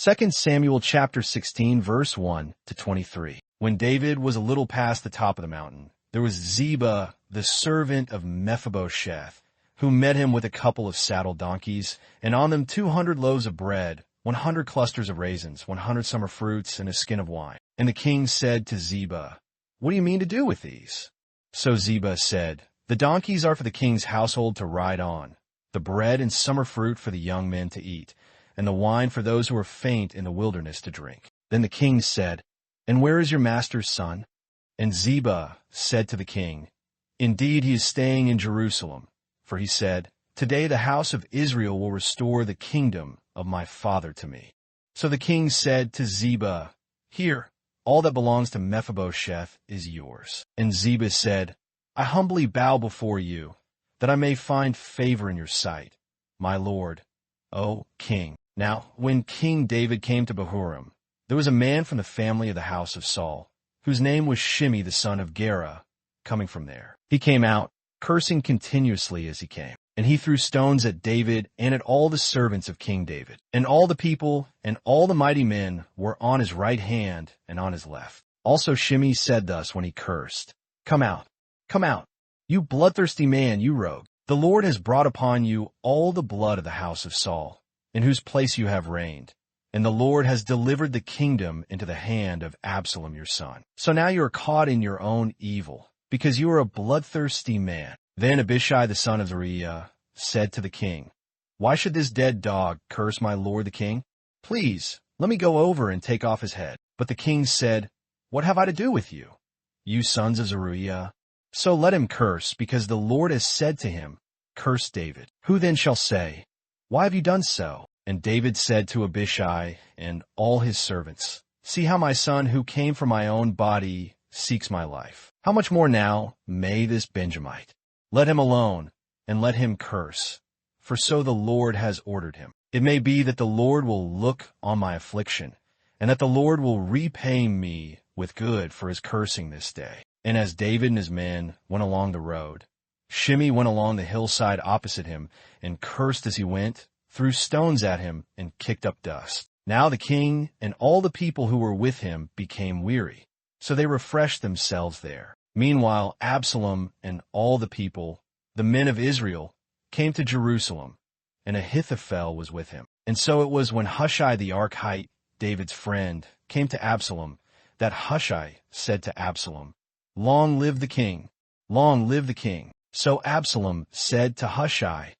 2 Samuel chapter 16, verse 1 to 23. When David was a little past the top of the mountain, there was Ziba, the servant of Mephibosheth, who met him with a couple of saddled donkeys, and on them 200 loaves of bread, 100 clusters of raisins, 100 summer fruits, and a skin of wine. And the king said to Ziba, "What do you mean to do with these?" So Ziba said, "The donkeys are for the king's household to ride on, the bread and summer fruit for the young men to eat, and the wine for those who are faint in the wilderness to drink." Then the king said, "And where is your master's son?" And Ziba said to the king, "Indeed, he is staying in Jerusalem." For he said, "Today the house of Israel will restore the kingdom of my father to me." So the king said to Ziba, "Here, all that belongs to Mephibosheth is yours." And Ziba said, "I humbly bow before you, that I may find favor in your sight, my lord, O king." Now, when King David came to Bahurim, there was a man from the family of the house of Saul, whose name was Shimei the son of Gera, coming from there. He came out, cursing continuously as he came. And he threw stones at David and at all the servants of King David. And all the people and all the mighty men were on his right hand and on his left. Also Shimei said thus when he cursed, come out, you bloodthirsty man, you rogue. The Lord has brought upon you all the blood of the house of Saul, in whose place you have reigned. And the Lord has delivered the kingdom into the hand of Absalom your son. So now you are caught in your own evil, because you are a bloodthirsty man." Then Abishai the son of Zeruiah said to the king, "Why should this dead dog curse my lord the king? Please, let me go over and take off his head." But the king said, "What have I to do with you, you sons of Zeruiah? So let him curse, because the Lord has said to him, 'Curse David.' Who then shall say, 'Why have you done so?'" And David said to Abishai and all his servants, "See how my son who came from my own body seeks my life. How much more now may this Benjamite? Let him alone, and let him curse, for so the Lord has ordered him. It may be that the Lord will look on my affliction, and that the Lord will repay me with good for his cursing this day." And as David and his men went along the road, Shimei went along the hillside opposite him, and cursed as he went, threw stones at him, and kicked up dust. Now the king and all the people who were with him became weary, so they refreshed themselves there. Meanwhile, Absalom and all the people, the men of Israel, came to Jerusalem, and Ahithophel was with him. And so it was when Hushai the Archite, David's friend, came to Absalom, that Hushai said to Absalom, "Long live the king! Long live the king!" So Absalom said to Hushai,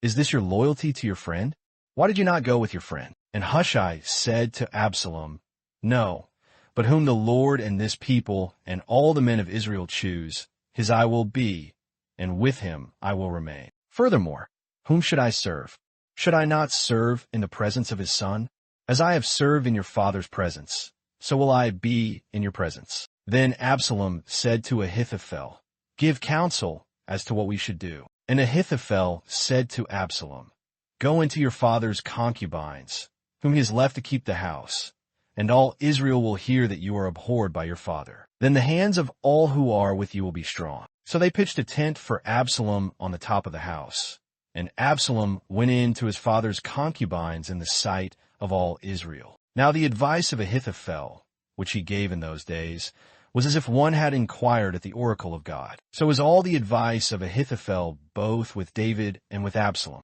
"Is this your loyalty to your friend? Why did you not go with your friend?" And Hushai said to Absalom, "No, but whom the Lord and this people and all the men of Israel choose, his I will be, and with him I will remain. Furthermore, whom should I serve? Should I not serve in the presence of his son? As I have served in your father's presence, so will I be in your presence." Then Absalom said to Ahithophel, "Give counsel as to what we should do." And Ahithophel said to Absalom, "Go into your father's concubines, whom he has left to keep the house, and all Israel will hear that you are abhorred by your father. Then the hands of all who are with you will be strong." So they pitched a tent for Absalom on the top of the house. And Absalom went in to his father's concubines in the sight of all Israel. Now the advice of Ahithophel, which he gave in those days, was as if one had inquired at the oracle of God. So was all the advice of Ahithophel both with David and with Absalom.